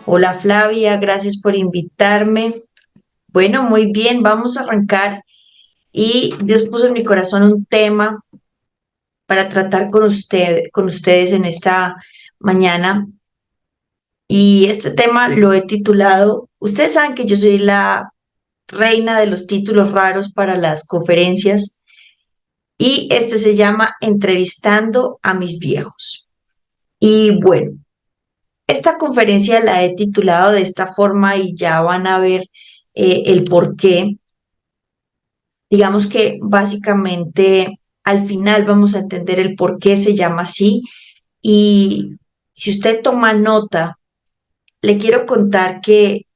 Hola Flavia, gracias por invitarme. Bueno, muy bien, vamos a arrancar y Dios puso en mi corazón un tema para tratar con ustedes en esta mañana y este tema lo he titulado, ustedes saben que yo soy la reina de los títulos raros para las conferencias y este se llama Entrevistando a mis viejos. Y bueno, esta conferencia la he titulado de esta forma y ya van a ver el por qué. Digamos que básicamente al final vamos a entender el por qué se llama así y si usted toma nota, le quiero contar que,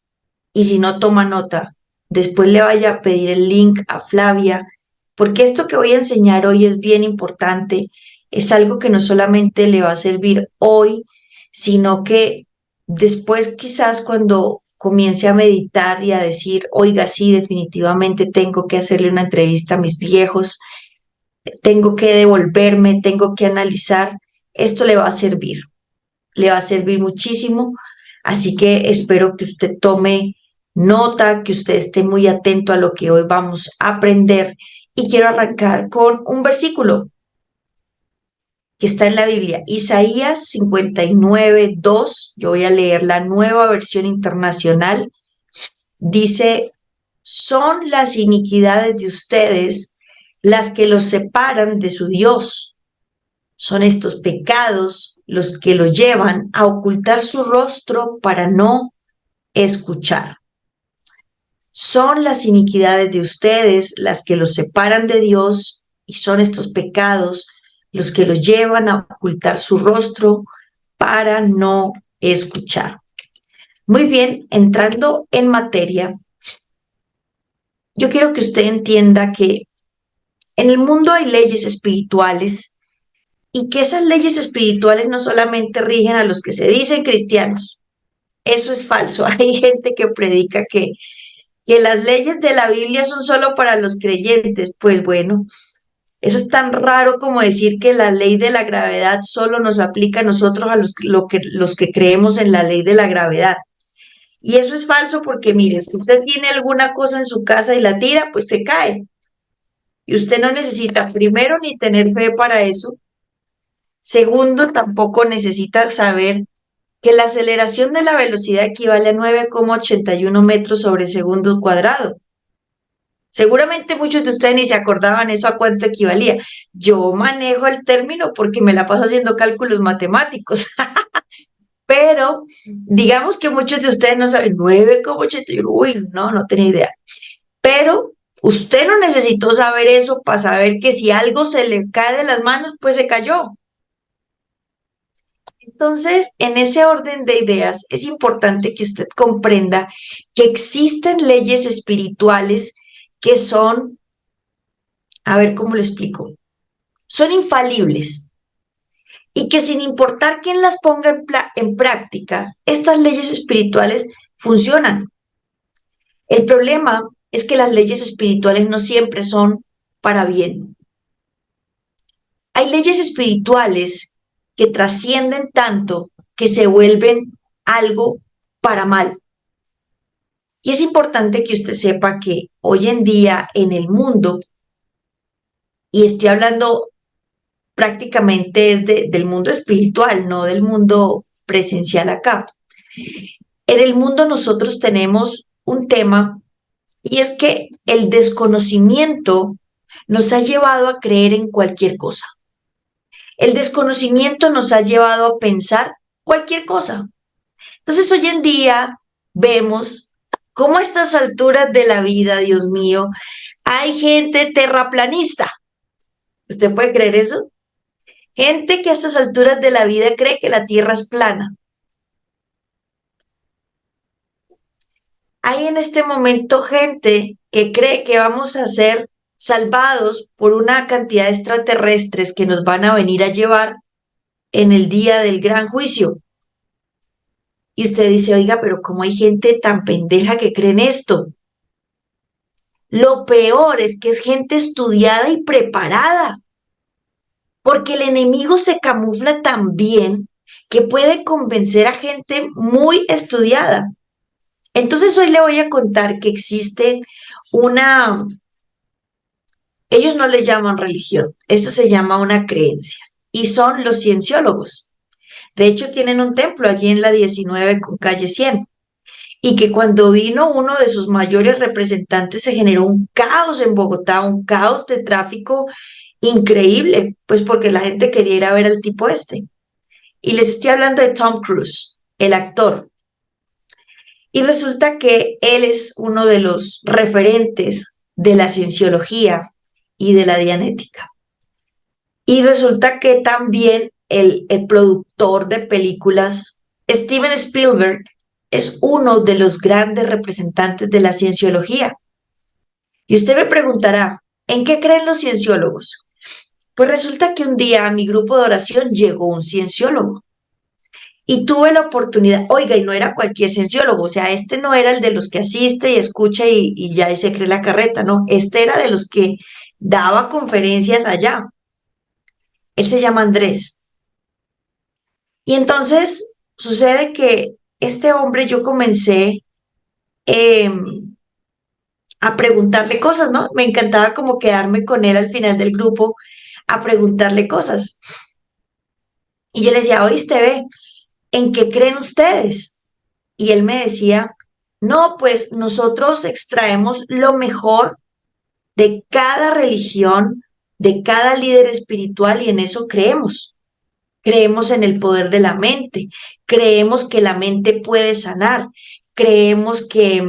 y si no toma nota, después le vaya a pedir el link a Flavia, porque esto que voy a enseñar hoy es bien importante, es algo que no solamente le va a servir hoy, sino que después quizás cuando comience a meditar y a decir, oiga, sí, definitivamente tengo que hacerle una entrevista a mis viejos, tengo que devolverme, tengo que analizar, esto le va a servir muchísimo, así que espero que usted tome nota, que usted esté muy atento a lo que hoy vamos a aprender y quiero arrancar con un versículo que está en la Biblia, Isaías 59:2. Yo voy a leer la nueva versión internacional, dice, son las iniquidades de ustedes las que los separan de su Dios. Son estos pecados los que lo llevan a ocultar su rostro para no escuchar. Son las iniquidades de ustedes las que los separan de Dios y son estos pecados los que los llevan a ocultar su rostro para no escuchar. Muy bien, entrando en materia, yo quiero que usted entienda que en el mundo hay leyes espirituales y que esas leyes espirituales no solamente rigen a los que se dicen cristianos. Eso es falso. Hay gente que predica que las leyes de la Biblia son solo para los creyentes. Pues bueno, eso es tan raro como decir que la ley de la gravedad solo nos aplica a nosotros, a los que creemos en la ley de la gravedad. Y eso es falso porque, mire, si usted tiene alguna cosa en su casa y la tira, pues se cae. Y usted no necesita, primero, ni tener fe para eso. Segundo, tampoco necesita saber que la aceleración de la velocidad equivale a 9,81 metros sobre segundo cuadrado. Seguramente muchos de ustedes ni se acordaban eso a cuánto equivalía. Yo manejo el término porque me la paso haciendo cálculos matemáticos, pero digamos que muchos de ustedes no saben 9,81. Uy, no, no tenía idea. Pero usted no necesitó saber eso para saber que si algo se le cae de las manos, pues se cayó. Entonces, en ese orden de ideas, es importante que usted comprenda que existen leyes espirituales que son, a ver cómo le explico, son infalibles y que sin importar quién las ponga en práctica, estas leyes espirituales funcionan. El problema es que las leyes espirituales no siempre son para bien. Hay leyes espirituales que trascienden tanto que se vuelven algo para mal. Y es importante que usted sepa que hoy en día en el mundo, y estoy hablando prácticamente del mundo espiritual, no del mundo presencial acá, en el mundo nosotros tenemos un tema y es que el desconocimiento nos ha llevado a creer en cualquier cosa. El desconocimiento nos ha llevado a pensar cualquier cosa. Entonces hoy en día vemos cómo a estas alturas de la vida, Dios mío, hay gente terraplanista. ¿Usted puede creer eso? Gente que a estas alturas de la vida cree que la Tierra es plana. Hay en este momento gente que cree que vamos a ser salvados por una cantidad de extraterrestres que nos van a venir a llevar en el día del gran juicio. Y usted dice, oiga, pero ¿cómo hay gente tan pendeja que cree en esto? Lo peor es que es gente estudiada y preparada, porque el enemigo se camufla tan bien que puede convencer a gente muy estudiada. Entonces hoy le voy a contar que existe una, ellos no le llaman religión, eso se llama una creencia, y son los cienciólogos. De hecho, tienen un templo allí en la 19 con calle 100. Y que cuando vino uno de sus mayores representantes se generó un caos en Bogotá, un caos de tráfico increíble, pues porque la gente quería ir a ver al tipo este. Y les estoy hablando de Tom Cruise, el actor. Y resulta que él es uno de los referentes de la cienciología y de la dianética. Y resulta que también el productor de películas, Steven Spielberg, es uno de los grandes representantes de la cienciología. Y usted me preguntará, ¿en qué creen los cienciólogos? Pues resulta que un día a mi grupo de oración llegó un cienciólogo y tuve la oportunidad, oiga, y no era cualquier cienciólogo, o sea, este no era el de los que asiste y escucha y ya y se cree la carreta, no, este era de los que daba conferencias allá. Él se llama Andrés. Y entonces sucede que este hombre yo comencé eh, a preguntarle cosas, ¿no? Me encantaba como quedarme con él al final del grupo a preguntarle cosas. Y yo le decía, oíste, ve, ¿en qué creen ustedes? Y él me decía, no, pues nosotros extraemos lo mejor de cada religión, de cada líder espiritual y en eso creemos. Creemos en el poder de la mente, creemos que la mente puede sanar, creemos que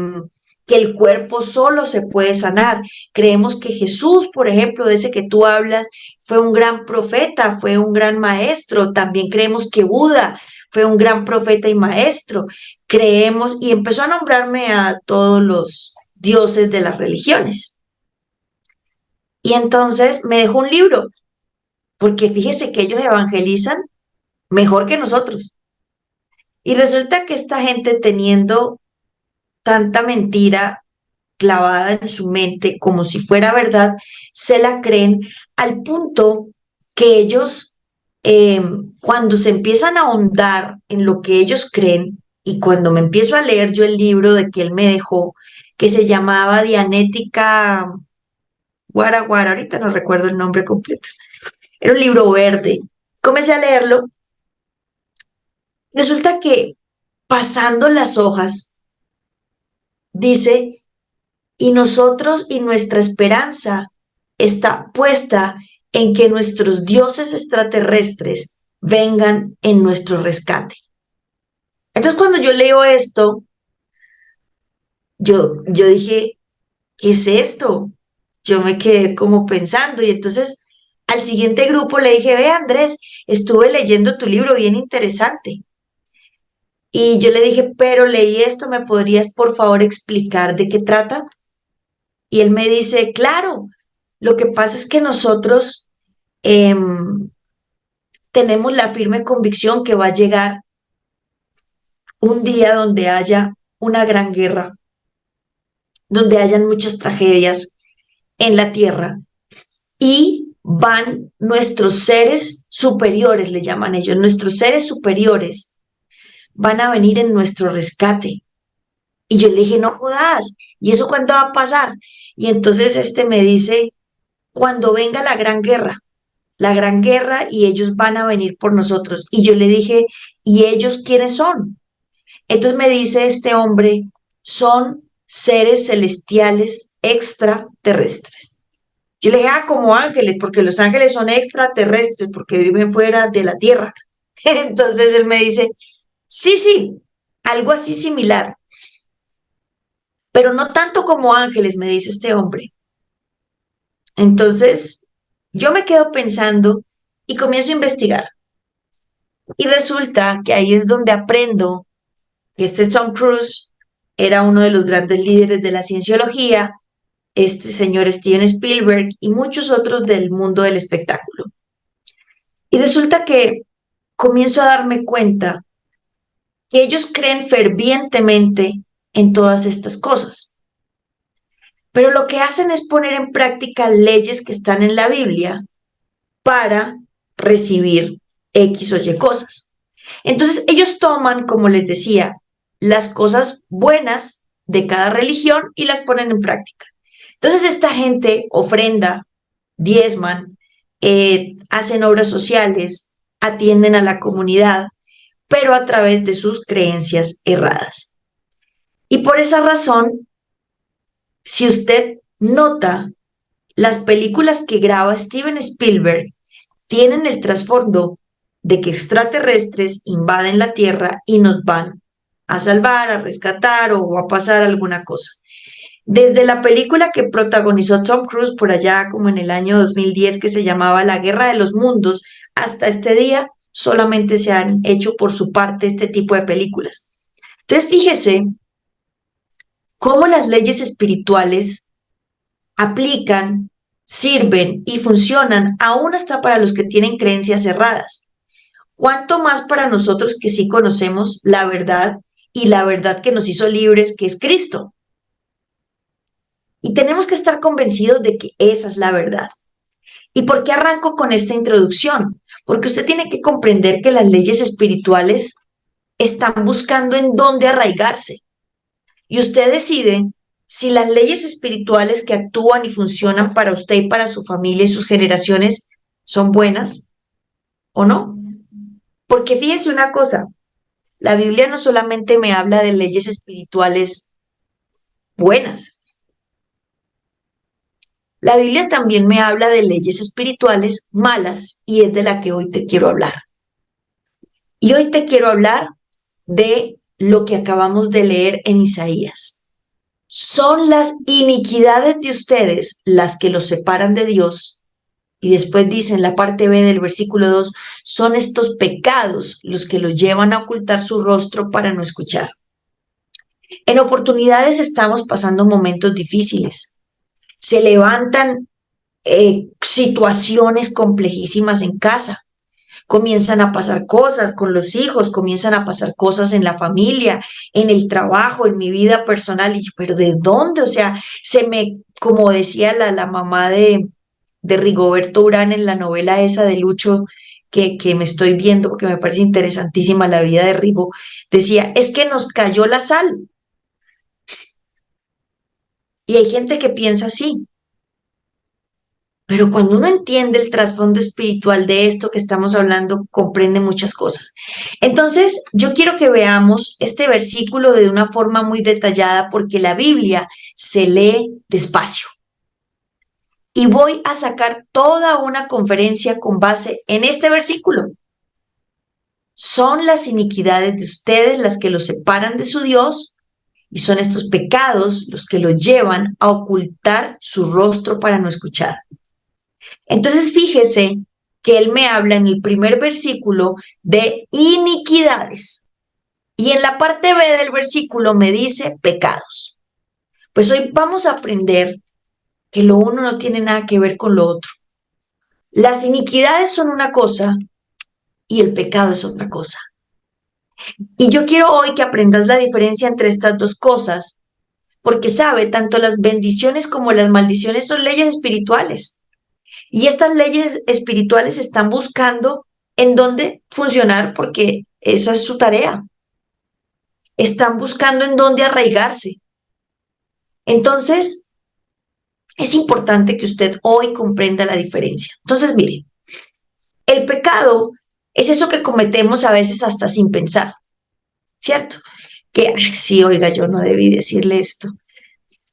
el cuerpo solo se puede sanar, creemos que Jesús, por ejemplo, de ese que tú hablas, fue un gran profeta, fue un gran maestro, también creemos que Buda fue un gran profeta y maestro, creemos, y empezó a nombrarme a todos los dioses de las religiones. Y entonces me dejó un libro, porque fíjese que ellos evangelizan mejor que nosotros. Y resulta que esta gente teniendo tanta mentira clavada en su mente como si fuera verdad, se la creen al punto que ellos, eh, cuando se empiezan a ahondar en lo que ellos creen, y cuando me empiezo a leer yo el libro de que él me dejó, que se llamaba Dianética Guara Guara, ahorita no recuerdo el nombre completo, era un libro verde, comencé a leerlo, resulta que pasando las hojas, dice, y nosotros y nuestra esperanza está puesta en que nuestros dioses extraterrestres vengan en nuestro rescate. Entonces, cuando yo leo esto, yo dije, ¿qué es esto? Yo me quedé como pensando y entonces al siguiente grupo le dije, ve Andrés, estuve leyendo tu libro bien interesante. Y yo le dije, pero leí esto, ¿me podrías por favor explicar de qué trata? Y él me dice, claro, lo que pasa es que nosotros tenemos la firme convicción que va a llegar un día donde haya una gran guerra, donde hayan muchas tragedias en la tierra y van nuestros seres superiores, le llaman ellos, nuestros seres superiores van a venir en nuestro rescate. Y yo le dije, no jodas, ¿y eso cuándo va a pasar? Y entonces este me dice, cuando venga la gran guerra y ellos van a venir por nosotros. Y yo le dije, ¿y ellos quiénes son? Entonces me dice este hombre, son seres celestiales extraterrestres. Yo le dije, ah, como ángeles, porque los ángeles son extraterrestres, porque viven fuera de la tierra. Entonces él me dice, sí, sí, algo así similar, pero no tanto como ángeles, me dice este hombre. Entonces yo me quedo pensando y comienzo a investigar. Y resulta que ahí es donde aprendo que este Tom Cruise era uno de los grandes líderes de la cienciología, este señor Steven Spielberg y muchos otros del mundo del espectáculo. Y resulta que comienzo a darme cuenta que ellos creen fervientemente en todas estas cosas, pero lo que hacen es poner en práctica leyes que están en la Biblia para recibir X o Y cosas. Entonces ellos toman, como les decía, las cosas buenas de cada religión y las ponen en práctica. Entonces esta gente ofrenda, diezman, hacen obras sociales, atienden a la comunidad, pero a través de sus creencias erradas. Y por esa razón, si usted nota, las películas que graba Steven Spielberg tienen el trasfondo de que extraterrestres invaden la Tierra y nos van a salvar, a rescatar o a pasar alguna cosa. Desde la película que protagonizó Tom Cruise por allá como en el año 2010 que se llamaba La Guerra de los Mundos, hasta este día solamente se han hecho por su parte este tipo de películas. Entonces fíjese cómo las leyes espirituales aplican, sirven y funcionan aún hasta para los que tienen creencias cerradas. ¿Cuánto más para nosotros que sí conocemos la verdad y la verdad que nos hizo libres, que es Cristo? Y tenemos que estar convencidos de que esa es la verdad. ¿Y por qué arranco con esta introducción? Porque usted tiene que comprender que las leyes espirituales están buscando en dónde arraigarse. Y usted decide si las leyes espirituales que actúan y funcionan para usted y para su familia y sus generaciones son buenas o no. Porque fíjese una cosa, la Biblia no solamente me habla de leyes espirituales buenas, la Biblia también me habla de leyes espirituales malas y es de la que hoy te quiero hablar. Y hoy te quiero hablar de lo que acabamos de leer en Isaías. Son las iniquidades de ustedes las que los separan de Dios. Y después dice en la parte B del versículo 2, son estos pecados los que los llevan a ocultar su rostro para no escuchar. En oportunidades estamos pasando momentos difíciles. Se levantan situaciones complejísimas en casa. Comienzan a pasar cosas con los hijos, comienzan a pasar cosas en la familia, en el trabajo, en mi vida personal. Y yo, pero ¿de dónde? O sea, como decía la mamá de Rigoberto Urán en la novela esa de Lucho, que me estoy viendo porque me parece interesantísima la vida de Rigo, decía, es que nos cayó la sal. Y hay gente que piensa así. Pero cuando uno entiende el trasfondo espiritual de esto que estamos hablando, comprende muchas cosas. Entonces, yo quiero que veamos este versículo de una forma muy detallada porque la Biblia se lee despacio. Y voy a sacar toda una conferencia con base en este versículo. Son las iniquidades de ustedes las que los separan de su Dios y son estos pecados los que los llevan a ocultar su rostro para no escuchar. Entonces fíjese que él me habla en el primer versículo de iniquidades y en la parte B del versículo me dice pecados. Pues hoy vamos a aprender que lo uno no tiene nada que ver con lo otro. Las iniquidades son una cosa y el pecado es otra cosa. Y yo quiero hoy que aprendas la diferencia entre estas dos cosas, porque sabe, tanto las bendiciones como las maldiciones son leyes espirituales. Y estas leyes espirituales están buscando en dónde funcionar porque esa es su tarea. Están buscando en dónde arraigarse. Entonces, es importante que usted hoy comprenda la diferencia. Entonces, mire, el pecado es eso que cometemos a veces hasta sin pensar, ¿cierto? Que, ay, sí, oiga, yo no debí decirle esto.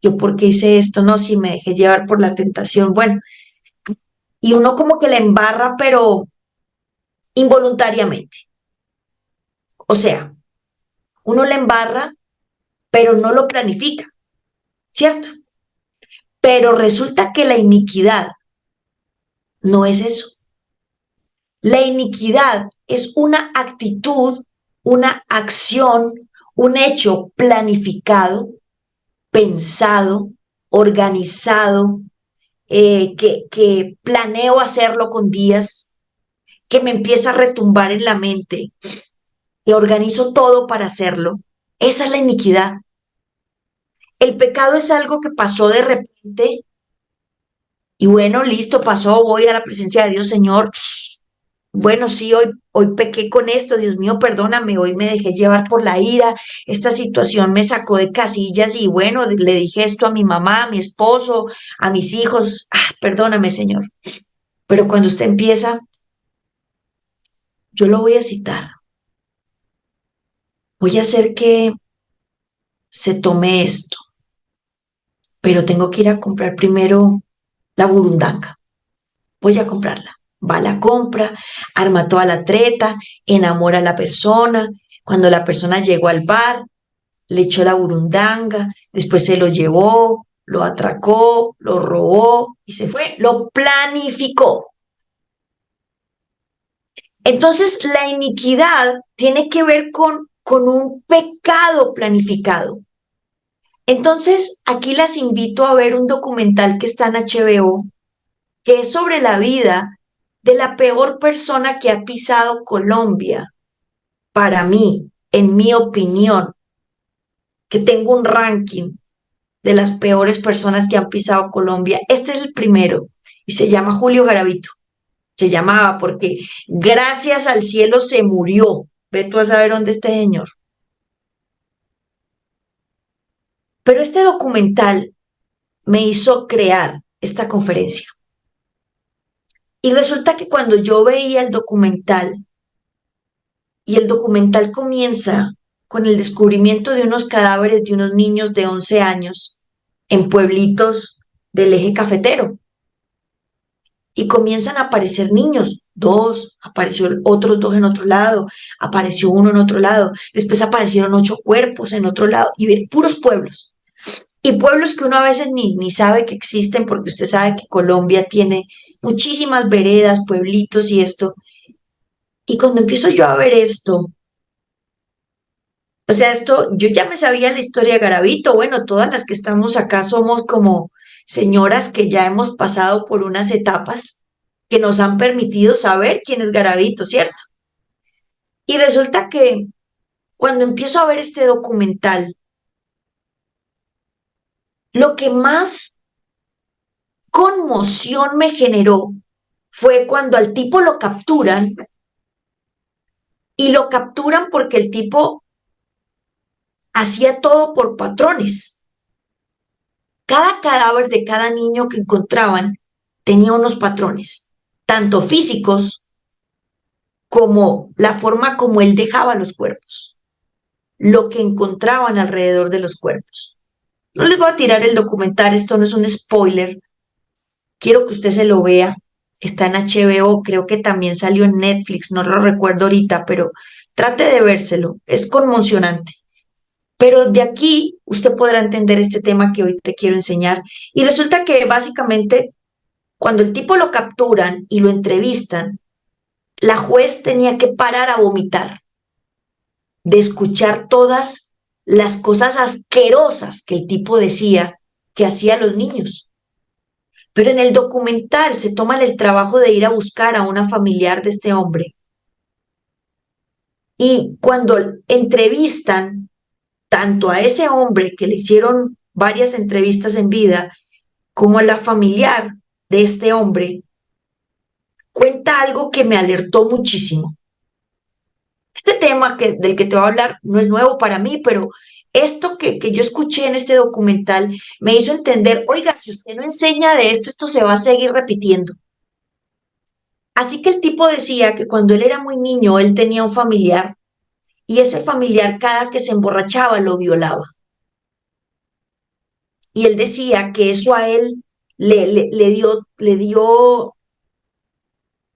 Yo, ¿por qué hice esto? No, si me dejé llevar por la tentación. Bueno, y uno como que la embarra, pero involuntariamente. O sea, uno la embarra, pero no lo planifica, ¿cierto? Pero resulta que la iniquidad no es eso. La iniquidad es una actitud, una acción, un hecho planificado, pensado, organizado, que planeo hacerlo con días, que me empieza a retumbar en la mente, que organizo todo para hacerlo. Esa es la iniquidad. El pecado es algo que pasó de repente y bueno, listo, pasó, voy a la presencia de Dios, Señor, bueno, sí, hoy pequé con esto, Dios mío, perdóname, hoy me dejé llevar por la ira, esta situación me sacó de casillas y bueno, le dije esto a mi mamá, a mi esposo, a mis hijos, perdóname, Señor. Pero cuando usted empieza, yo lo voy a citar, voy a hacer que se tome esto, pero tengo que ir a comprar primero la burundanga, voy a comprarla. Va a la compra, arma toda la treta, enamora a la persona. Cuando la persona llegó al bar, le echó la burundanga, después se lo llevó, lo atracó, lo robó y se fue. Lo planificó. Entonces, la iniquidad tiene que ver con un pecado planificado. Entonces, aquí las invito a ver un documental que está en HBO, que es sobre la vida de la peor persona que ha pisado Colombia. Para mí, en mi opinión, que tengo un ranking de las peores personas que han pisado Colombia. Este es el primero y se llama Julio Garavito. Se llamaba porque gracias al cielo se murió. Ve tú a saber dónde este señor. Pero este documental me hizo crear esta conferencia. Y resulta que cuando yo veía el documental y el documental comienza con el descubrimiento de unos cadáveres de unos niños de 11 años en pueblitos del eje cafetero. Y comienzan a aparecer niños, dos, apareció otros dos en otro lado, apareció uno en otro lado, después aparecieron 8 cuerpos en otro lado, y puros pueblos. Y pueblos que uno a veces ni sabe que existen, porque usted sabe que Colombia tiene muchísimas veredas, pueblitos y esto. Y cuando empiezo yo a ver esto, o sea, esto, yo ya me sabía la historia de Garavito. Bueno, todas las que estamos acá somos como señoras que ya hemos pasado por unas etapas que nos han permitido saber quién es Garavito, ¿cierto? Y resulta que cuando empiezo a ver este documental, lo que más conmoción me generó fue cuando al tipo lo capturan y lo capturan porque el tipo hacía todo por patrones. Cada cadáver de cada niño que encontraban tenía unos patrones, tanto físicos como la forma como él dejaba los cuerpos, lo que encontraban alrededor de los cuerpos. No les voy a tirar el documental, esto no es un spoiler, quiero que usted se lo vea, está en HBO, creo que también salió en Netflix, no lo recuerdo ahorita, pero trate de vérselo, es conmocionante. Pero de aquí usted podrá entender este tema que hoy te quiero enseñar. Y resulta que básicamente cuando el tipo lo capturan y lo entrevistan, la juez tenía que parar a vomitar de escuchar todas las cosas asquerosas que el tipo decía que hacía a los niños. Pero en el documental se toman el trabajo de ir a buscar a una familiar de este hombre. Y cuando entrevistan tanto a ese hombre que le hicieron varias entrevistas en vida, como a la familiar de este hombre, cuenta algo que me alertó muchísimo. Este tema del que te voy a hablar no es nuevo para mí, pero esto que yo escuché en este documental me hizo entender, oiga, si usted no enseña de esto, esto se va a seguir repitiendo. Así que el tipo decía que cuando él era muy niño, él tenía un familiar y ese familiar cada que se emborrachaba lo violaba. Y él decía que eso a él le dio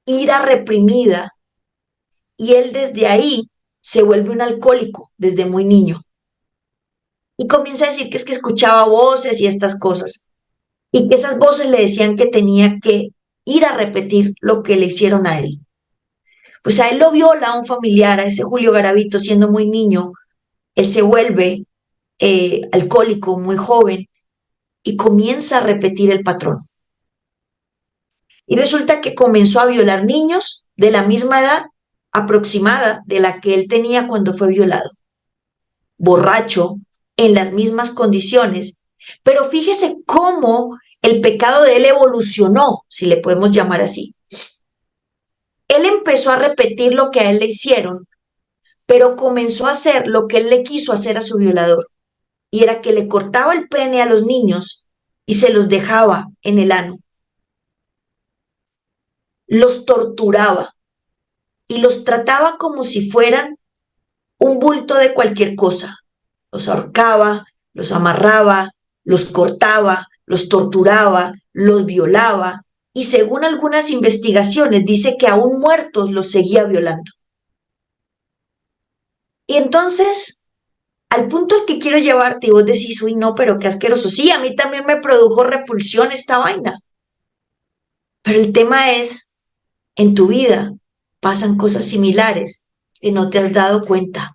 ira reprimida y él desde ahí se vuelve un alcohólico desde muy niño. Y comienza a decir que es que escuchaba voces y estas cosas. Y que esas voces le decían que tenía que ir a repetir lo que le hicieron a él. Pues a él lo viola un familiar, a ese Julio Garavito, siendo muy niño. Él se vuelve alcohólico muy joven y comienza a repetir el patrón. Y resulta que comenzó a violar niños de la misma edad aproximada de la que él tenía cuando fue violado. Borracho, en las mismas condiciones, pero fíjese cómo el pecado de él evolucionó, si le podemos llamar así. Él empezó a repetir lo que a él le hicieron, pero comenzó a hacer lo que él le quiso hacer a su violador, y era que le cortaba el pene a los niños y se los dejaba en el ano. Los torturaba y los trataba como si fueran un bulto de cualquier cosa. Los ahorcaba, los amarraba, los cortaba, los torturaba, los violaba y según algunas investigaciones dice que aún muertos los seguía violando. Y entonces, al punto al que quiero llevarte y vos decís, uy, no, pero qué asqueroso. Sí, a mí también me produjo repulsión esta vaina. Pero el tema es, en tu vida pasan cosas similares que no te has dado cuenta.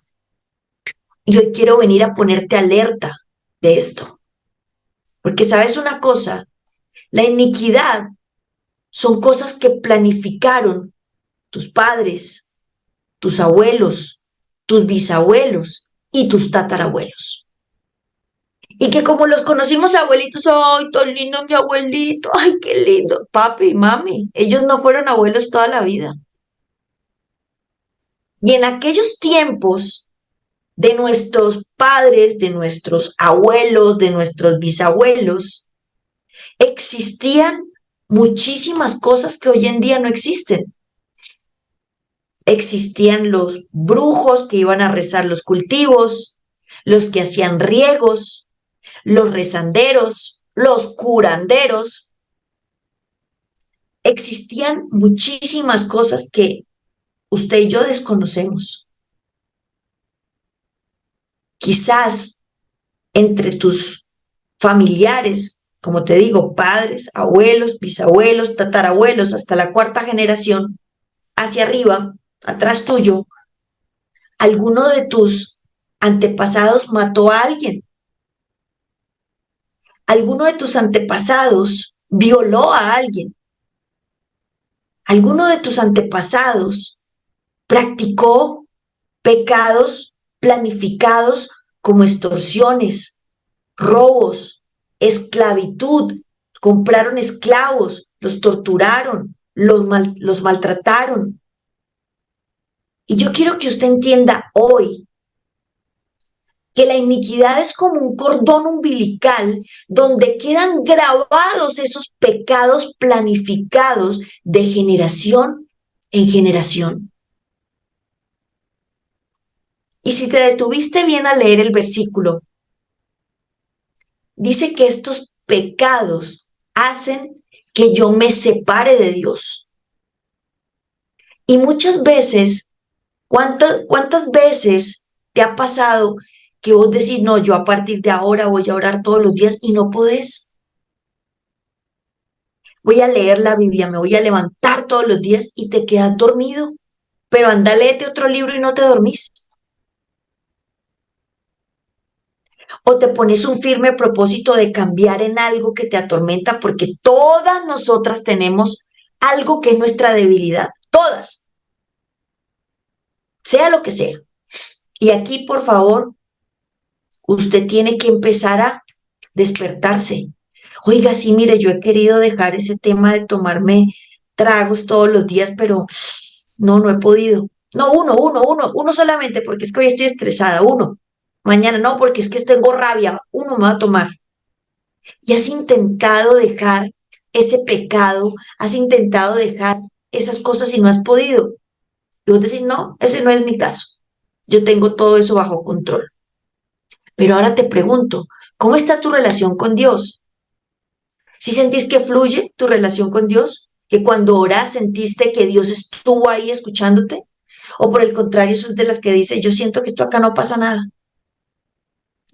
Y hoy quiero venir a ponerte alerta de esto. Porque sabes una cosa, la iniquidad son cosas que planificaron tus padres, tus abuelos, tus bisabuelos y tus tatarabuelos. Y que como los conocimos abuelitos, ay, tan lindo mi abuelito, ay, qué lindo, papi y mami, ellos no fueron abuelos toda la vida. Y en aquellos tiempos de nuestros padres, de nuestros abuelos, de nuestros bisabuelos, existían muchísimas cosas que hoy en día no existen. Existían los brujos que iban a rezar los cultivos, los que hacían riegos, los rezanderos, los curanderos. Existían muchísimas cosas que usted y yo desconocemos. Quizás entre tus familiares, como te digo, padres, abuelos, bisabuelos, tatarabuelos, hasta la cuarta generación, hacia arriba, atrás tuyo, alguno de tus antepasados mató a alguien. Alguno de tus antepasados violó a alguien. Alguno de tus antepasados practicó pecados planificados como extorsiones, robos, esclavitud, compraron esclavos, los torturaron, los maltrataron. Y yo quiero que usted entienda hoy que la iniquidad es como un cordón umbilical donde quedan grabados esos pecados planificados de generación en generación. Y si te detuviste bien a leer el versículo, dice que estos pecados hacen que yo me separe de Dios. Y muchas veces, ¿cuántas veces te ha pasado que vos decís, no, yo a partir de ahora voy a orar todos los días y no podés? Voy a leer la Biblia, me voy a levantar todos los días y te quedas dormido. Pero anda, léete otro libro y no te dormís. O te pones un firme propósito de cambiar en algo que te atormenta, porque todas nosotras tenemos algo que es nuestra debilidad. Todas. Sea lo que sea. Y aquí, por favor, usted tiene que empezar a despertarse. Oiga, sí, mire, yo he querido dejar ese tema de tomarme tragos todos los días, pero no he podido. No, uno solamente, porque es que hoy estoy estresada, uno. Mañana no, porque es que tengo rabia, uno me va a tomar. Y has intentado dejar ese pecado, has intentado dejar esas cosas y no has podido. Y vos decís, no, ese no es mi caso. Yo tengo todo eso bajo control. Pero ahora te pregunto, ¿cómo está tu relación con Dios? ¿Si sentís que fluye tu relación con Dios? ¿Que cuando oras sentiste que Dios estuvo ahí escuchándote? ¿O por el contrario, sos de las que dice, yo siento que esto acá no pasa nada?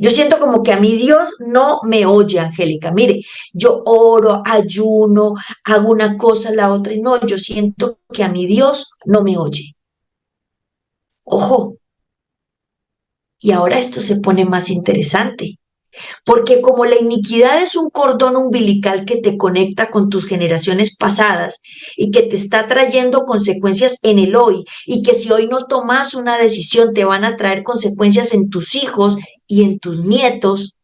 Yo siento como que a mi Dios no me oye, Angélica. Mire, yo oro, ayuno, hago una cosa, la otra, y no, yo siento que a mi Dios no me oye. Ojo, y ahora esto se pone más interesante. Porque como la iniquidad es un cordón umbilical que te conecta con tus generaciones pasadas y que te está trayendo consecuencias en el hoy y que si hoy no tomas una decisión te van a traer consecuencias en tus hijos y en tus nietos.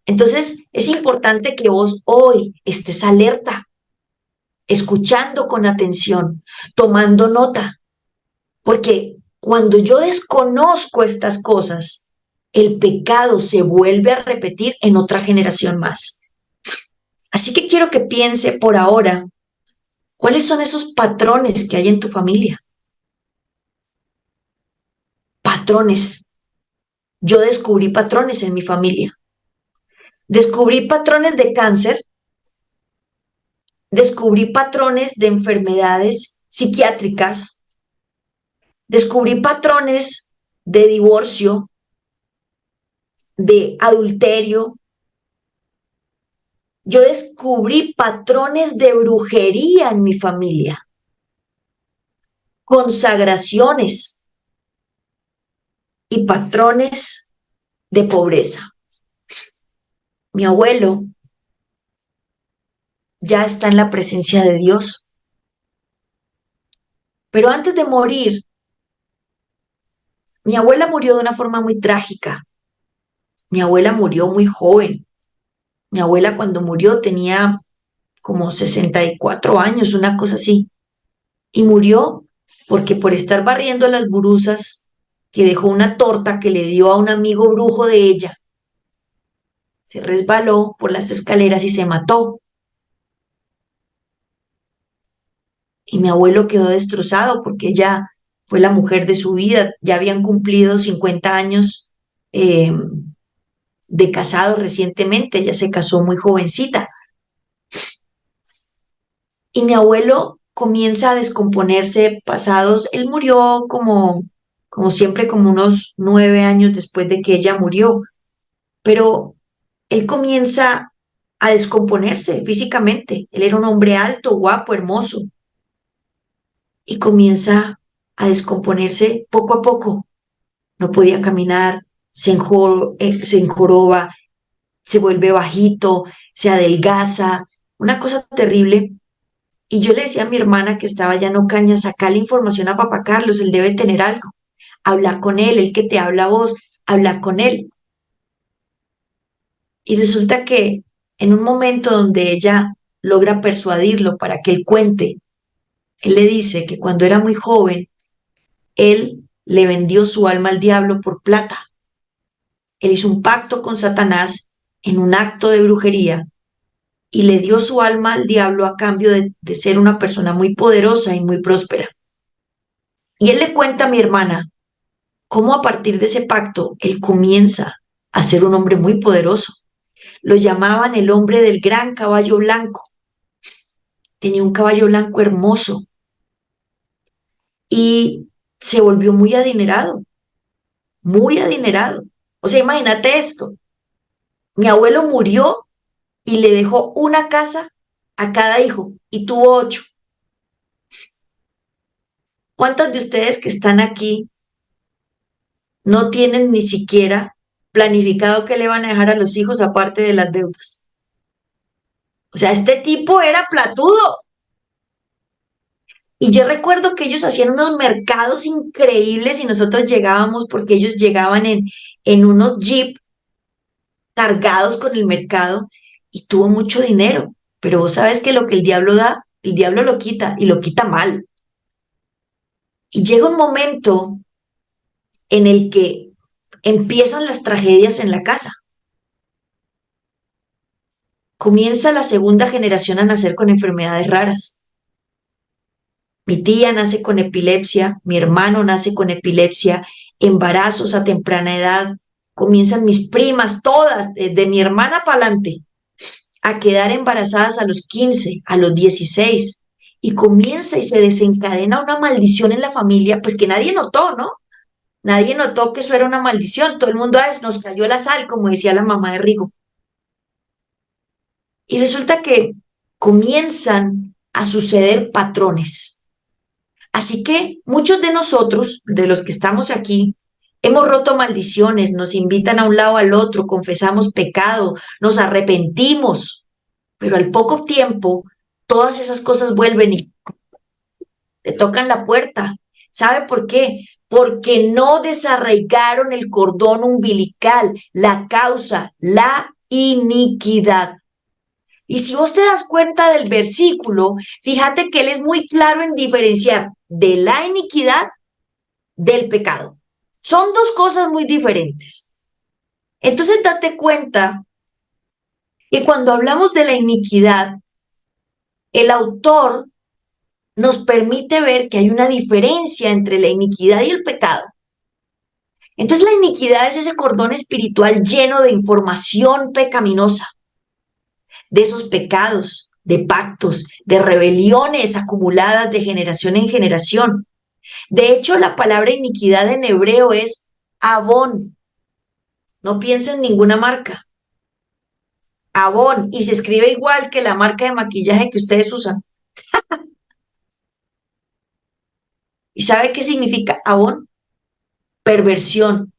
Entonces es importante que vos hoy estés alerta, escuchando con atención, tomando nota, porque cuando yo desconozco estas cosas, el pecado se vuelve a repetir en otra generación más. Así que quiero que piense por ahora, ¿cuáles son esos patrones que hay en tu familia? Patrones. Yo descubrí patrones en mi familia. Descubrí patrones de cáncer, descubrí patrones de enfermedades psiquiátricas, descubrí patrones de divorcio, de adulterio. Yo descubrí patrones de brujería en mi familia, consagraciones y patrones de pobreza. Mi abuelo ya está en la presencia de Dios, pero antes de morir, mi abuela murió de una forma muy trágica. Mi abuela murió muy joven. Mi abuela cuando murió tenía como 64 años, una cosa así. Y murió porque por estar barriendo las buruzas, que dejó una torta que le dio a un amigo brujo de ella, se resbaló por las escaleras y se mató. Y mi abuelo quedó destrozado porque ella fue la mujer de su vida. Ya habían cumplido 50 años eh, de casado recientemente. Ella se casó muy jovencita. Y mi abuelo comienza a descomponerse pasados, él murió como siempre, como unos 9 años después de que ella murió, pero él comienza a descomponerse físicamente. Él era un hombre alto, guapo, hermoso, y comienza a descomponerse poco a poco. No podía caminar, se enjoroba, se vuelve bajito, se adelgaza, una cosa terrible. Y yo le decía a mi hermana que estaba ya no caña, saca la información a papá Carlos, él debe tener algo. Habla con él, el que te habla a vos, habla con él. Y resulta que en un momento donde ella logra persuadirlo para que él cuente, él le dice que cuando era muy joven, él le vendió su alma al diablo por plata. Él hizo un pacto con Satanás en un acto de brujería y le dio su alma al diablo a cambio de ser una persona muy poderosa y muy próspera. Y él le cuenta a mi hermana cómo a partir de ese pacto él comienza a ser un hombre muy poderoso. Lo llamaban el hombre del gran caballo blanco. Tenía un caballo blanco hermoso y se volvió muy adinerado, muy adinerado. O sea, imagínate esto. Mi abuelo murió y le dejó una casa a cada hijo y tuvo 8. ¿Cuántos de ustedes que están aquí no tienen ni siquiera planificado qué le van a dejar a los hijos aparte de las deudas? O sea, este tipo era platudo. Y yo recuerdo que ellos hacían unos mercados increíbles y nosotros llegábamos porque ellos llegaban en unos jeep cargados con el mercado y tuvo mucho dinero. Pero vos sabes que lo que el diablo da, el diablo lo quita y lo quita mal. Y llega un momento en el que empiezan las tragedias en la casa. Comienza la segunda generación a nacer con enfermedades raras. Mi tía nace con epilepsia, mi hermano nace con epilepsia, embarazos a temprana edad. Comienzan mis primas, todas, de mi hermana para adelante, a quedar embarazadas a los 15, a los 16. Y comienza y se desencadena una maldición en la familia, pues que nadie notó, ¿no? Nadie notó que eso era una maldición. Todo el mundo nos cayó la sal, como decía la mamá de Rigo. Y resulta que comienzan a suceder patrones. Así que muchos de nosotros, de los que estamos aquí, hemos roto maldiciones, nos invitan a un lado al otro, confesamos pecado, nos arrepentimos, pero al poco tiempo todas esas cosas vuelven y te tocan la puerta. ¿Sabe por qué? Porque no desarraigaron el cordón umbilical, la causa, la iniquidad. Y si vos te das cuenta del versículo, fíjate que él es muy claro en diferenciar de la iniquidad del pecado. Son dos cosas muy diferentes. Entonces date cuenta que cuando hablamos de la iniquidad, el autor nos permite ver que hay una diferencia entre la iniquidad y el pecado. Entonces la iniquidad es ese cordón espiritual lleno de información pecaminosa, de esos pecados, de pactos, de rebeliones acumuladas de generación en generación. De hecho, la palabra iniquidad en hebreo es abón. No piensen en ninguna marca. Avon, y se escribe igual que la marca de maquillaje que ustedes usan. ¿Y sabe qué significa Avon? Perversión,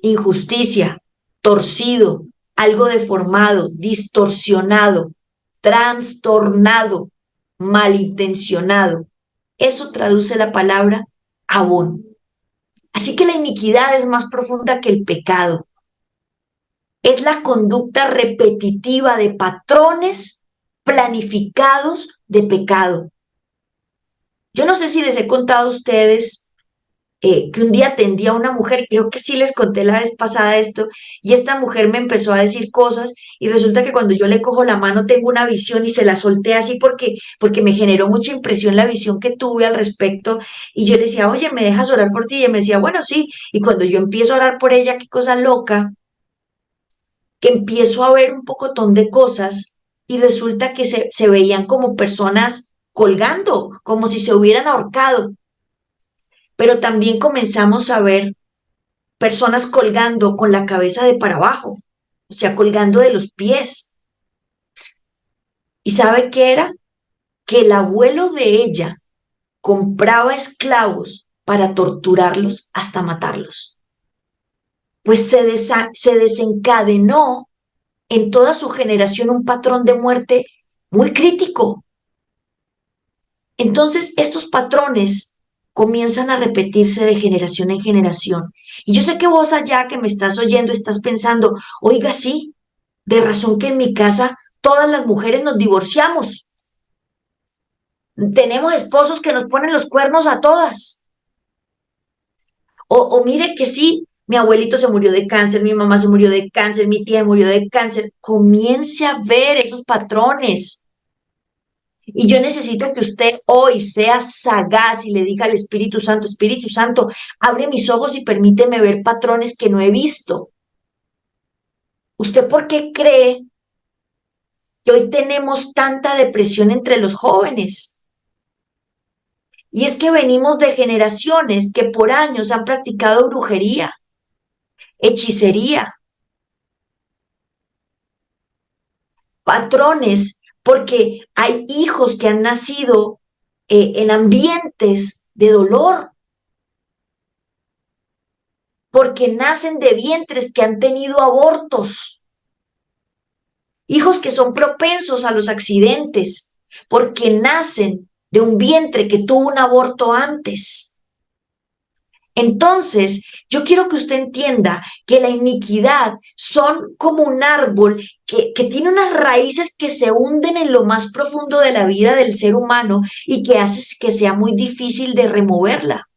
injusticia, torcido, algo deformado, distorsionado, trastornado, malintencionado. Eso traduce la palabra Avon. Así que la iniquidad es más profunda que el pecado. Es la conducta repetitiva de patrones planificados de pecado. Yo no sé si les he contado a ustedes que un día atendí a una mujer, creo que sí les conté la vez pasada esto, y esta mujer me empezó a decir cosas y resulta que cuando yo le cojo la mano tengo una visión y se la solté así porque me generó mucha impresión la visión que tuve al respecto y yo le decía, oye, ¿me dejas orar por ti? Y ella me decía, bueno, sí, y cuando yo empiezo a orar por ella, qué cosa loca, que empiezo a ver un pocotón de cosas y resulta que se veían como personas colgando, como si se hubieran ahorcado, pero también comenzamos a ver personas colgando con la cabeza de para abajo, o sea, colgando de los pies. ¿Y sabe qué era? Que el abuelo de ella compraba esclavos para torturarlos hasta matarlos. Pues se desencadenó en toda su generación un patrón de muerte muy crítico. Entonces, estos patrones comienzan a repetirse de generación en generación. Y yo sé que vos allá que me estás oyendo estás pensando, oiga, sí, de razón que en mi casa todas las mujeres nos divorciamos. Tenemos esposos que nos ponen los cuernos a todas. O mire que sí, mi abuelito se murió de cáncer, mi mamá se murió de cáncer, mi tía murió de cáncer. Comience a ver esos patrones. Y yo necesito que usted hoy sea sagaz y le diga al Espíritu Santo, abre mis ojos y permíteme ver patrones que no he visto. ¿Usted por qué cree que hoy tenemos tanta depresión entre los jóvenes? Y es que venimos de generaciones que por años han practicado brujería, hechicería, patrones, porque hay hijos que han nacido en ambientes de dolor, porque nacen de vientres que han tenido abortos, hijos que son propensos a los accidentes, porque nacen de un vientre que tuvo un aborto antes. Entonces, yo quiero que usted entienda que la iniquidad son como un árbol que tiene unas raíces que se hunden en lo más profundo de la vida del ser humano y que hace que sea muy difícil de removerla.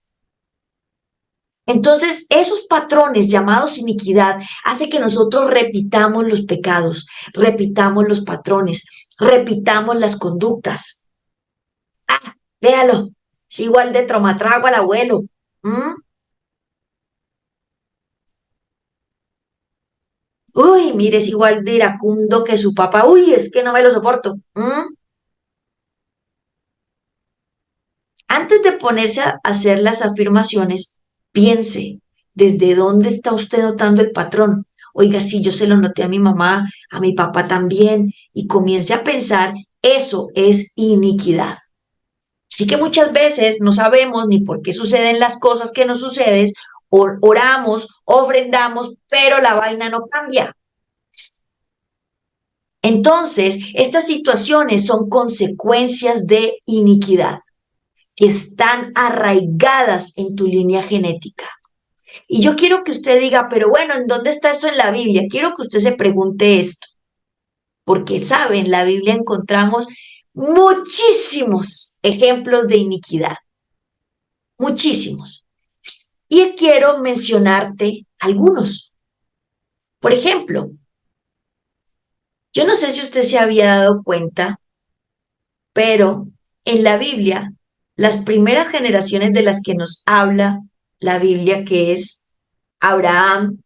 Entonces, esos patrones llamados iniquidad hace que nosotros repitamos los pecados, repitamos los patrones, repitamos las conductas. Ah, véalo, es igual de traumatrago al abuelo. ¿Mm? Uy, mire, es igual de iracundo que su papá. Uy, es que no me lo soporto. Antes de ponerse a hacer las afirmaciones, piense, ¿desde dónde está usted notando el patrón? Oiga, sí, yo se lo noté a mi mamá, a mi papá también, y comience a pensar, eso es iniquidad. Así que muchas veces no sabemos ni por qué suceden las cosas que nos suceden, oramos, ofrendamos, pero la vaina no cambia. Entonces, estas situaciones son consecuencias de iniquidad que están arraigadas en tu línea genética. Y yo quiero que usted diga, pero bueno, ¿en dónde está esto en la Biblia? Quiero que usted se pregunte esto. porque saben, en la Biblia encontramos muchísimos ejemplos de iniquidad, muchísimos. Y quiero mencionarte algunos. Por ejemplo, yo no sé si usted se había dado cuenta, pero en la Biblia, las primeras generaciones de las que nos habla la Biblia, que es Abraham,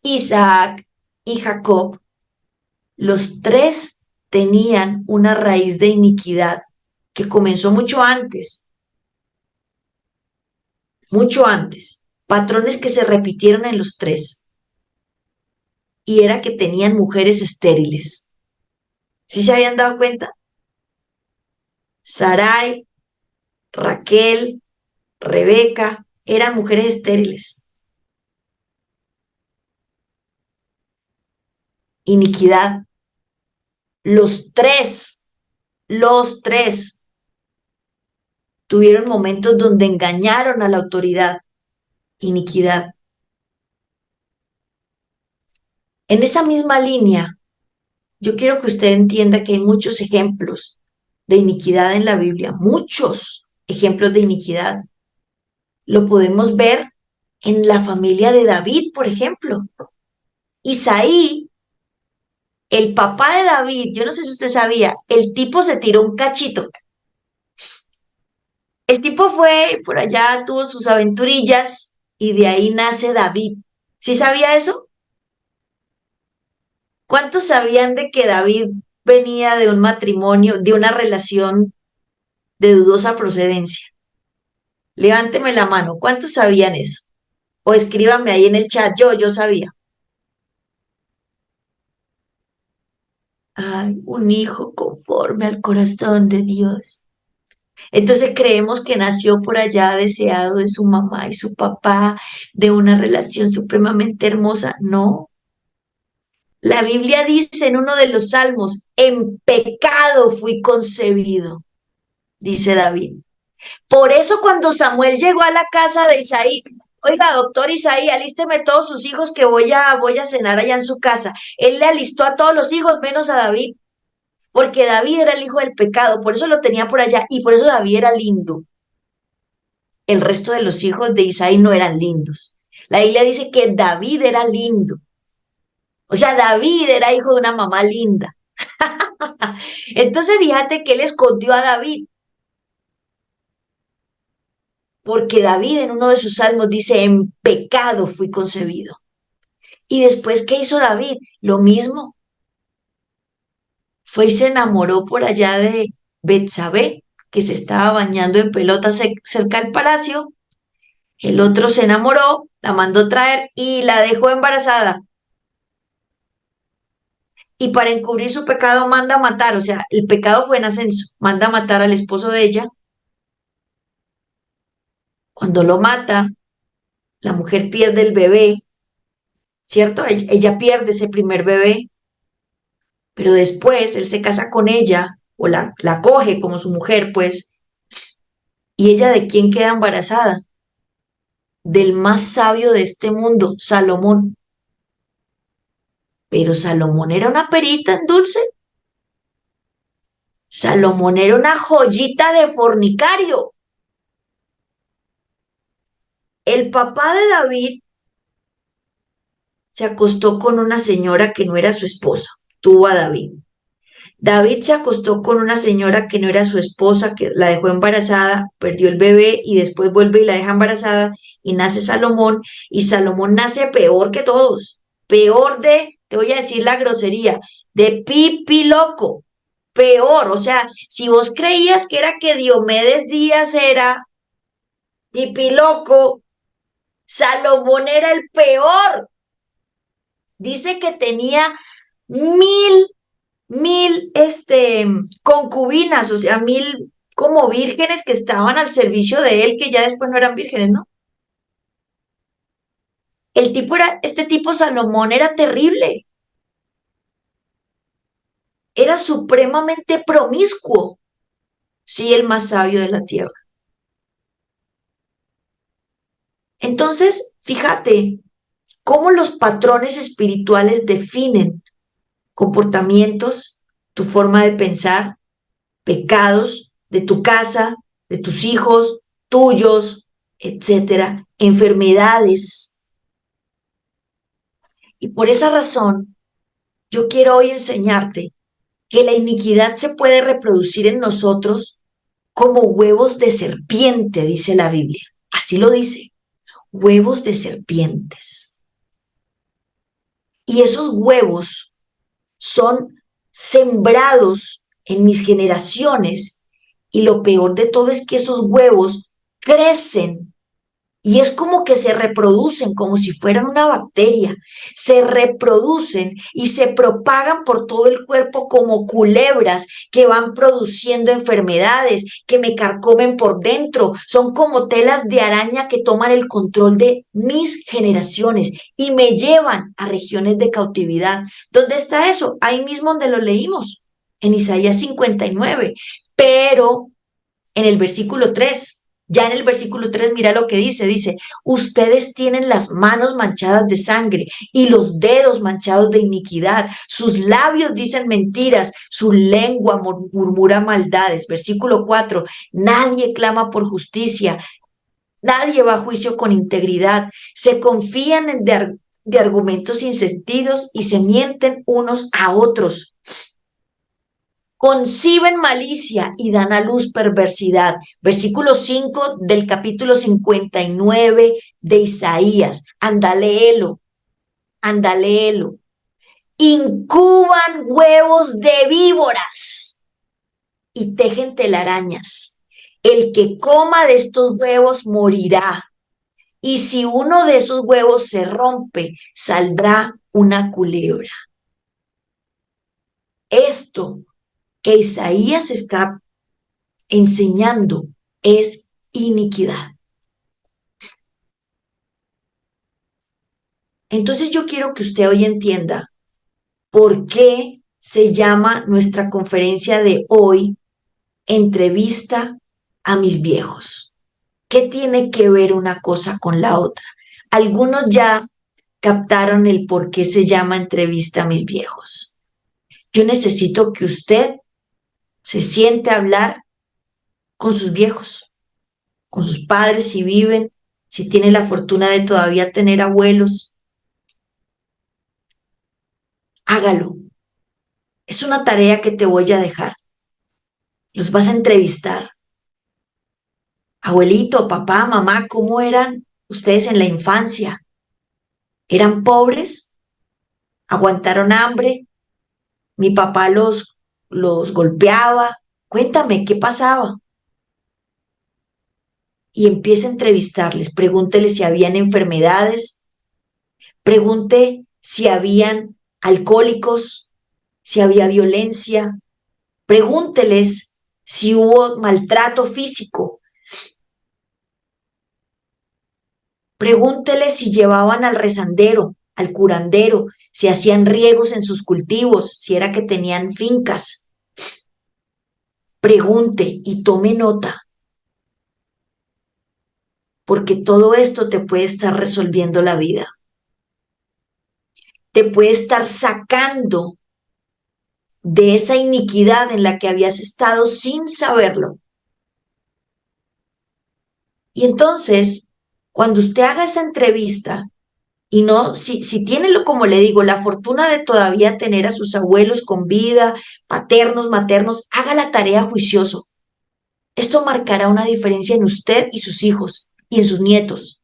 Isaac y Jacob, los tres tenían una raíz de iniquidad que comenzó mucho antes, patrones que se repitieron en los tres, y era que tenían mujeres estériles. ¿Sí se habían dado cuenta? Sarai, Raquel, Rebeca, eran mujeres estériles. Iniquidad. Los tres tuvieron momentos donde engañaron a la autoridad. Iniquidad. En esa misma línea, yo quiero que usted entienda que hay muchos ejemplos de iniquidad en la Biblia, muchos ejemplos de iniquidad. Lo podemos ver en la familia de David, por ejemplo. Isaí, el papá de David, yo no sé si usted sabía, el tipo se tiró un cachito. El tipo fue por allá, tuvo sus aventurillas y de ahí nace David. ¿Sí sabía eso? ¿Cuántos sabían de que David venía de un matrimonio, de una relación de dudosa procedencia? Levánteme la mano. ¿Cuántos sabían eso? O escríbame ahí en el chat. Yo sabía. Ay, un hijo conforme al corazón de Dios. Entonces creemos que nació por allá deseado de su mamá y su papá, de una relación supremamente hermosa. No. La Biblia dice en uno de los salmos, en pecado fui concebido, dice David. Por eso cuando Samuel llegó a la casa de Isaí, oiga, doctor Isaí, alísteme todos sus hijos que voy a cenar allá en su casa. Él le alistó a todos los hijos menos a David, porque David era el hijo del pecado, por eso lo tenía por allá y por eso David era lindo. El resto de los hijos de Isaí no eran lindos. La Biblia dice que David era lindo. O sea, David era hijo de una mamá linda. Entonces fíjate que él escondió a David, porque David en uno de sus salmos dice, en pecado fui concebido. Y después, ¿qué hizo David? Lo mismo. Fue y se enamoró por allá de Betsabé, que se estaba bañando en pelotas cerca del palacio. El otro se enamoró, la mandó traer y la dejó embarazada. Y para encubrir su pecado manda matar, o sea, el pecado fue en ascenso, manda matar al esposo de ella. Cuando lo mata, la mujer pierde el bebé, ¿cierto? Ella pierde ese primer bebé, pero después él se casa con ella o la coge como su mujer, pues, y ella de quién queda embarazada? Del más sabio de este mundo, Salomón. Pero Salomón era una perita en dulce. Salomón era una joyita de fornicario. El papá de David se acostó con una señora que no era su esposa. Tuvo a David. David se acostó con una señora que no era su esposa, que la dejó embarazada, perdió el bebé y después vuelve y la deja embarazada y nace Salomón y Salomón nace peor que todos, peor de, te voy a decir la grosería, de pipi loco, peor, o sea, si vos creías que era que Diomedes Díaz era pipi loco, Salomón era el peor. Dice que tenía 1000 concubinas, o sea, 1000 como vírgenes que estaban al servicio de él, que ya después no eran vírgenes, ¿no? Este tipo Salomón era terrible, era supremamente promiscuo, sí, el más sabio de la tierra. Entonces, fíjate cómo los patrones espirituales definen comportamientos, tu forma de pensar, pecados de tu casa, de tus hijos, tuyos, etcétera, enfermedades. Y por esa razón, yo quiero hoy enseñarte que la iniquidad se puede reproducir en nosotros como huevos de serpiente, dice la Biblia. Así lo dice, huevos de serpientes. Y esos huevos son sembrados en mis generaciones y lo peor de todo es que esos huevos crecen y es como que se reproducen, como si fueran una bacteria. Se reproducen y se propagan por todo el cuerpo como culebras que van produciendo enfermedades, que me carcomen por dentro. Son como telas de araña que toman el control de mis generaciones y me llevan a regiones de cautividad. ¿Dónde está eso? Ahí mismo donde lo leímos, en Isaías 59. Pero en el versículo 3. Ya en el versículo 3, mira lo que dice, ustedes tienen las manos manchadas de sangre y los dedos manchados de iniquidad, sus labios dicen mentiras, su lengua murmura maldades. Versículo 4, nadie clama por justicia, nadie va a juicio con integridad, se confían de argumentos sin sentidos y se mienten unos a otros. Conciben malicia y dan a luz perversidad. Versículo 5 del capítulo 59 de Isaías. Anda, léelo, anda, léelo. Incuban huevos de víboras y tejen telarañas. El que coma de estos huevos morirá. Y si uno de esos huevos se rompe, saldrá una culebra. Esto que Isaías está enseñando es iniquidad. Entonces yo quiero que usted hoy entienda por qué se llama nuestra conferencia de hoy Entrevista a mis viejos. ¿Qué tiene que ver una cosa con la otra? Algunos ya captaron el por qué se llama Entrevista a mis viejos. Yo necesito que usted se siente a hablar con sus viejos, con sus padres si viven, si tiene la fortuna de todavía tener abuelos. Hágalo. Es una tarea que te voy a dejar. Los vas a entrevistar. Abuelito, papá, mamá, ¿cómo eran ustedes en la infancia? ¿Eran pobres? ¿Aguantaron hambre? ¿Mi papá los golpeaba? Cuéntame, ¿qué pasaba? Y empieza a entrevistarles. Pregúntele si habían enfermedades. Pregunte si habían alcohólicos, si había violencia. Pregúnteles si hubo maltrato físico. Pregúntele si llevaban al rezandero, al curandero, si hacían riegos en sus cultivos, si era que tenían fincas. Pregunte y tome nota, porque todo esto te puede estar resolviendo la vida. Te puede estar sacando de esa iniquidad en la que habías estado sin saberlo. Y entonces, cuando usted haga esa entrevista, y no, si tiene, como le digo, la fortuna de todavía tener a sus abuelos con vida, paternos, maternos, haga la tarea juicioso. Esto marcará una diferencia en usted y sus hijos y en sus nietos.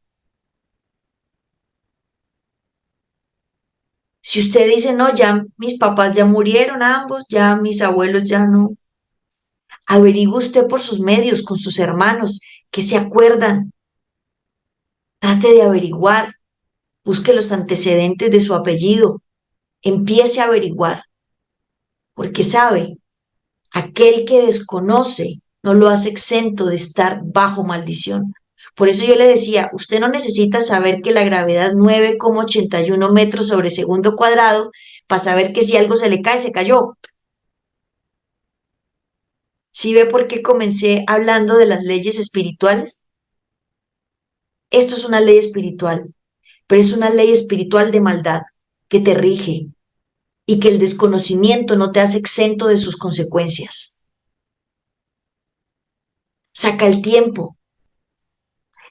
Si usted dice, no, ya mis papás ya murieron ambos, ya mis abuelos ya no, averigüe usted por sus medios, con sus hermanos, que se acuerdan. Trate de averiguar, busque los antecedentes de su apellido, empiece a averiguar, porque sabe, aquel que desconoce no lo hace exento de estar bajo maldición. Por eso yo le decía, usted no necesita saber que la gravedad es 9,81 metros sobre segundo cuadrado para saber que si algo se le cae, se cayó. ¿Sí ve por qué comencé hablando de las leyes espirituales? Esto es una ley espiritual, pero es una ley espiritual de maldad que te rige y que el desconocimiento no te hace exento de sus consecuencias. Saca el tiempo.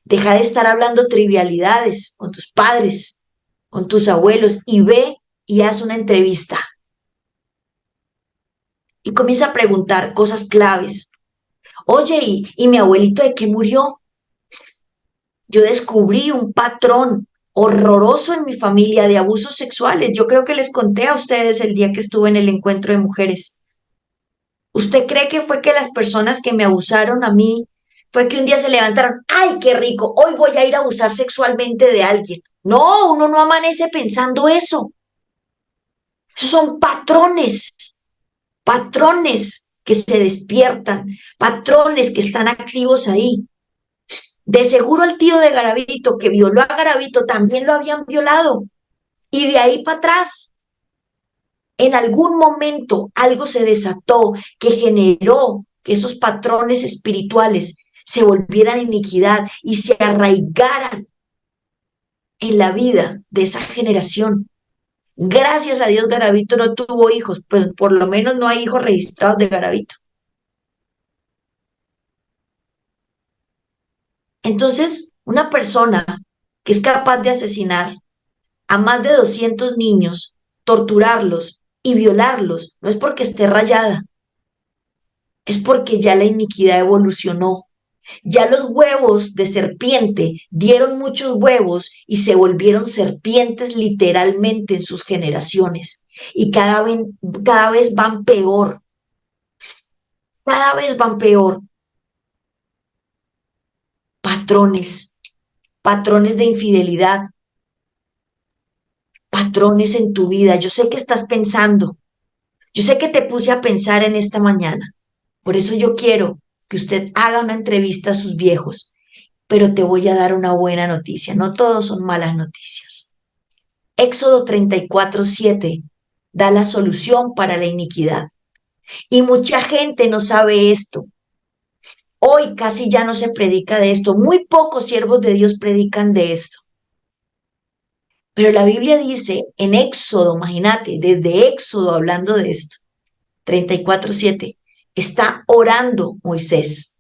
Deja de estar hablando trivialidades con tus padres, con tus abuelos y ve y haz una entrevista. Y comienza a preguntar cosas claves. Oye, ¿y mi abuelito de qué murió? Yo descubrí un patrón horroroso en mi familia de abusos sexuales. Yo creo que les conté a ustedes el día que estuve en el encuentro de mujeres. ¿Usted cree que fue que las personas que me abusaron a mí, fue que un día se levantaron, ay, qué rico, hoy voy a ir a abusar sexualmente de alguien? No, uno no amanece pensando eso. Esos son patrones, patrones que se despiertan, patrones que están activos ahí. De seguro el tío de Garavito que violó a Garavito también lo habían violado. Y de ahí para atrás, en algún momento algo se desató que generó que esos patrones espirituales se volvieran iniquidad y se arraigaran en la vida de esa generación. Gracias a Dios Garavito no tuvo hijos, pues por lo menos no hay hijos registrados de Garavito. Entonces, una persona que es capaz de asesinar a más de 200 niños, torturarlos y violarlos, no es porque esté rayada, es porque ya la iniquidad evolucionó. Ya los huevos de serpiente dieron muchos huevos y se volvieron serpientes literalmente en sus generaciones. Y cada vez van peor, cada vez van peor. Patrones, patrones de infidelidad, patrones en tu vida. Yo sé que estás pensando, yo sé que te puse a pensar en esta mañana. Por eso yo quiero que usted haga una entrevista a sus viejos, pero te voy a dar una buena noticia. No todos son malas noticias. Éxodo 34:7 da la solución para la iniquidad. Y mucha gente no sabe esto. Hoy casi ya no se predica de esto. Muy pocos siervos de Dios predican de esto. Pero la Biblia dice en Éxodo, imagínate, desde Éxodo hablando de esto, 34:7, está orando Moisés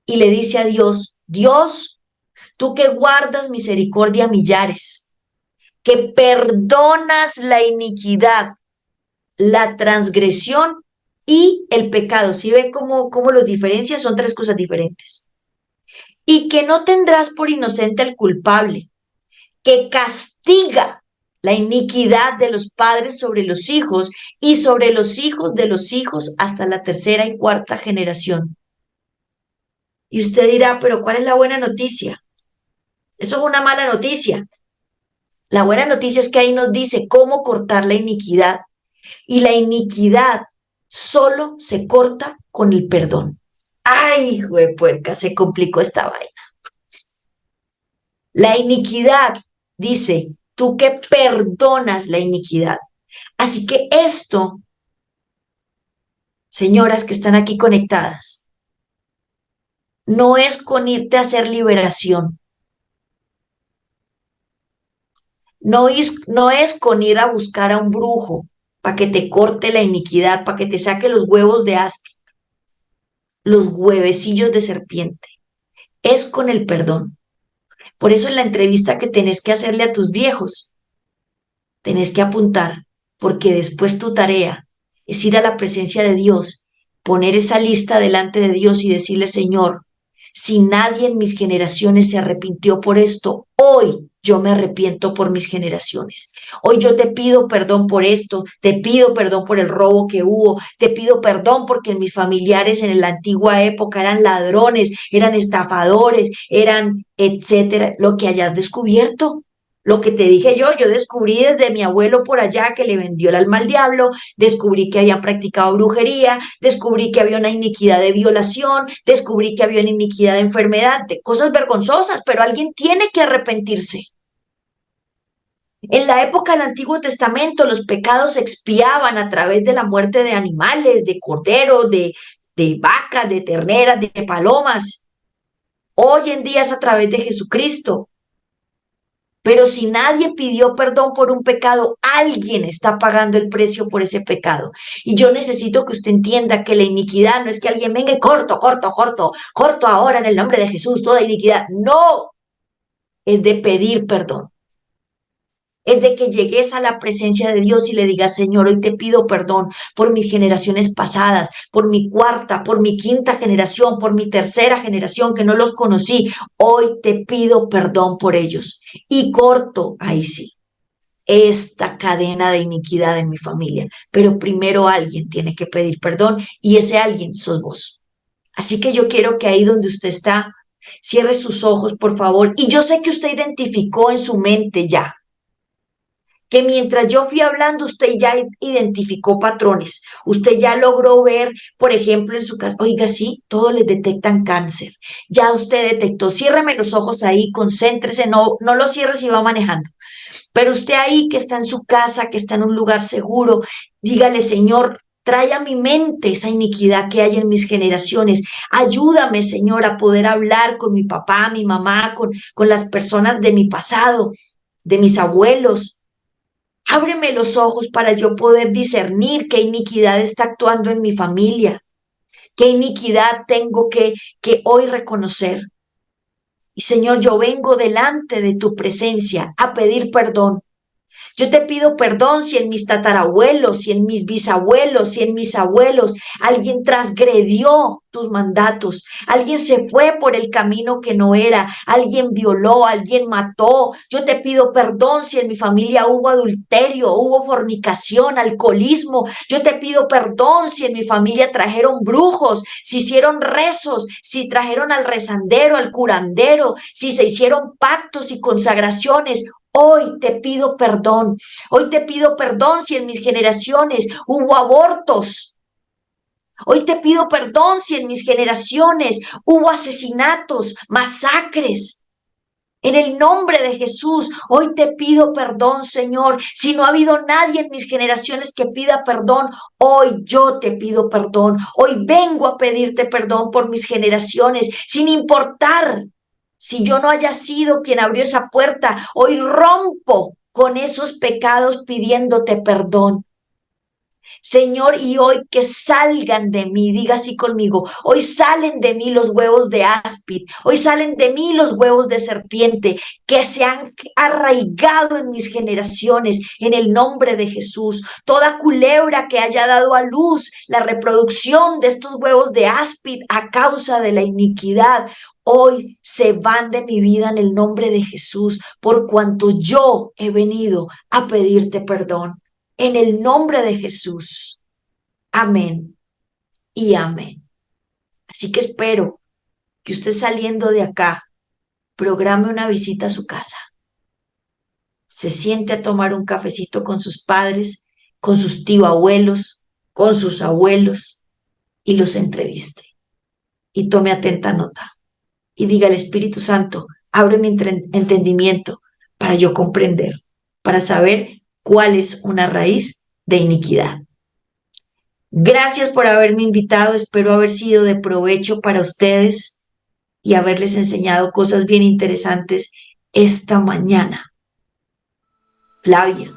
y le dice a Dios, Dios, tú que guardas misericordia a millares, que perdonas la iniquidad, la transgresión y el pecado. ¿Sí ve cómo los diferencia? Son tres cosas diferentes. Y que no tendrás por inocente al culpable, que castiga la iniquidad de los padres sobre los hijos y sobre los hijos de los hijos hasta la tercera y cuarta generación. Y usted dirá, pero ¿cuál es la buena noticia? Eso es una mala noticia. La buena noticia es que ahí nos dice cómo cortar la iniquidad. Y la iniquidad solo se corta con el perdón. Ay, hijo de puerca, se complicó esta vaina. La iniquidad, dice, tú que perdonas la iniquidad. Así que esto, señoras que están aquí conectadas, no es con irte a hacer liberación. No es con ir a buscar a un brujo para que te corte la iniquidad, para que te saque los huevos de asp, los huevecillos de serpiente. Es con el perdón. Por eso en la entrevista que tenés que hacerle a tus viejos, tenés que apuntar, porque después tu tarea es ir a la presencia de Dios, poner esa lista delante de Dios y decirle, Señor, si nadie en mis generaciones se arrepintió por esto, hoy yo me arrepiento por mis generaciones. Hoy yo te pido perdón por esto, te pido perdón por el robo que hubo, te pido perdón porque mis familiares en la antigua época eran ladrones, eran estafadores, eran etcétera, lo que hayas descubierto. Lo que te dije yo descubrí desde mi abuelo por allá que le vendió el alma al diablo, descubrí que habían practicado brujería, descubrí que había una iniquidad de violación, descubrí que había una iniquidad de enfermedad, de cosas vergonzosas, pero alguien tiene que arrepentirse. En la época del Antiguo Testamento los pecados se expiaban a través de la muerte de animales, de corderos, de vacas, de terneras, de palomas. Hoy en día es a través de Jesucristo. Pero si nadie pidió perdón por un pecado, alguien está pagando el precio por ese pecado. Y yo necesito que usted entienda que la iniquidad no es que alguien venga y corto ahora en el nombre de Jesús toda iniquidad. No, es de pedir perdón. Es de que llegues a la presencia de Dios y le digas, Señor, hoy te pido perdón por mis generaciones pasadas, por mi cuarta, por mi quinta generación, por mi tercera generación que no los conocí. Hoy te pido perdón por ellos. Y corto, ahí sí, esta cadena de iniquidad en mi familia. Pero primero alguien tiene que pedir perdón y ese alguien sos vos. Así que yo quiero que ahí donde usted está, cierre sus ojos, por favor. Y yo sé que usted identificó en su mente ya que mientras yo fui hablando, usted ya identificó patrones. Usted ya logró ver, por ejemplo, en su casa, oiga, sí, todos les detectan cáncer. Ya usted detectó, ciérreme los ojos ahí, concéntrese, no lo cierre si va manejando. Pero usted ahí que está en su casa, que está en un lugar seguro, dígale, Señor, trae a mi mente esa iniquidad que hay en mis generaciones. Ayúdame, Señor, a poder hablar con mi papá, mi mamá, con las personas de mi pasado, de mis abuelos. Ábreme los ojos para yo poder discernir qué iniquidad está actuando en mi familia, qué iniquidad tengo que hoy reconocer. Y Señor, yo vengo delante de tu presencia a pedir perdón. Yo te pido perdón si en mis tatarabuelos, si en mis bisabuelos, si en mis abuelos alguien transgredió tus mandatos, alguien se fue por el camino que no era, alguien violó, alguien mató. Yo te pido perdón si en mi familia hubo adulterio, hubo fornicación, alcoholismo. Yo te pido perdón si en mi familia trajeron brujos, si hicieron rezos, si trajeron al rezandero, al curandero, si se hicieron pactos y consagraciones. Hoy te pido perdón. Hoy te pido perdón si en mis generaciones hubo abortos. Hoy te pido perdón si en mis generaciones hubo asesinatos, masacres. En el nombre de Jesús, hoy te pido perdón, Señor. Si no ha habido nadie en mis generaciones que pida perdón, hoy yo te pido perdón. Hoy vengo a pedirte perdón por mis generaciones, sin importar si yo no haya sido quien abrió esa puerta. Hoy rompo con esos pecados pidiéndote perdón. Señor, y hoy que salgan de mí, diga así conmigo, hoy salen de mí los huevos de áspid, hoy salen de mí los huevos de serpiente que se han arraigado en mis generaciones, en el nombre de Jesús. Toda culebra que haya dado a luz la reproducción de estos huevos de áspid a causa de la iniquidad, hoy se van de mi vida en el nombre de Jesús, por cuanto yo he venido a pedirte perdón. En el nombre de Jesús. Amén y amén. Así que espero que usted saliendo de acá programe una visita a su casa. Se siente a tomar un cafecito con sus padres, con sus tío abuelos, con sus abuelos y los entreviste. Y tome atenta nota. Y diga al Espíritu Santo, abre mi entendimiento para yo comprender, para saber cuál es una raíz de iniquidad. Gracias por haberme invitado, espero haber sido de provecho para ustedes y haberles enseñado cosas bien interesantes esta mañana. Flavia.